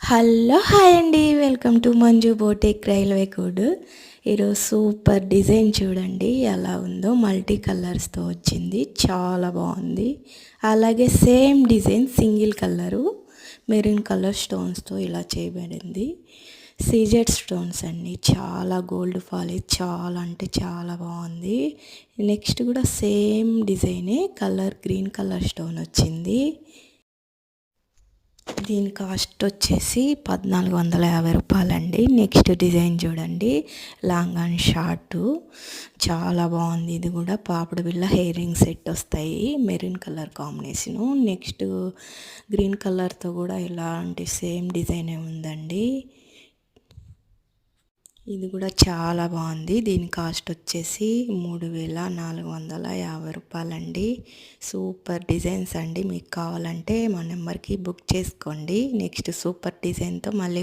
Hello hi అండి, welcome to Manju boutique railway కోడ్. ఈరోజు సూపర్ డిజైన్ చూడండి ఎలా ఉందో. మల్టీ కలర్స్తో వచ్చింది, చాలా బాగుంది. అలాగే same design single colour maroon colour స్టోన్స్తో ఇలా చేయబడింది. సీజెడ్ స్టోన్స్ అండి, చాలా గోల్డ్ పాలిష్, చాలా అంటే చాలా బాగుంది. నెక్స్ట్ కూడా సేమ్ డిజైనే, కలర్ గ్రీన్ కలర్ స్టోన్ వచ్చింది. దీని కాస్ట్ వచ్చేసి 1450 రూపాయలండి. నెక్స్ట్ డిజైన్ చూడండి, లాంగ్ అండ్ షార్ట్, చాలా బాగుంది. ఇది కూడా పాపిడి బిళ్ళ హెయిర్ రింగ్ సెట్ వస్తాయి, maroon colour combination. Next green కలర్తో కూడా ఇలాంటి సేమ్ డిజైనే ఉందండి. ఇది కూడా చాలా బాగుంది. దీని కాస్ట్ వచ్చేసి 3450 రూపాయలండి. సూపర్ డిజైన్స్ అండి. మీకు కావాలంటే మా నెంబర్కి బుక్ చేసుకోండి. నెక్స్ట్ సూపర్ డిజైన్తో మళ్ళీ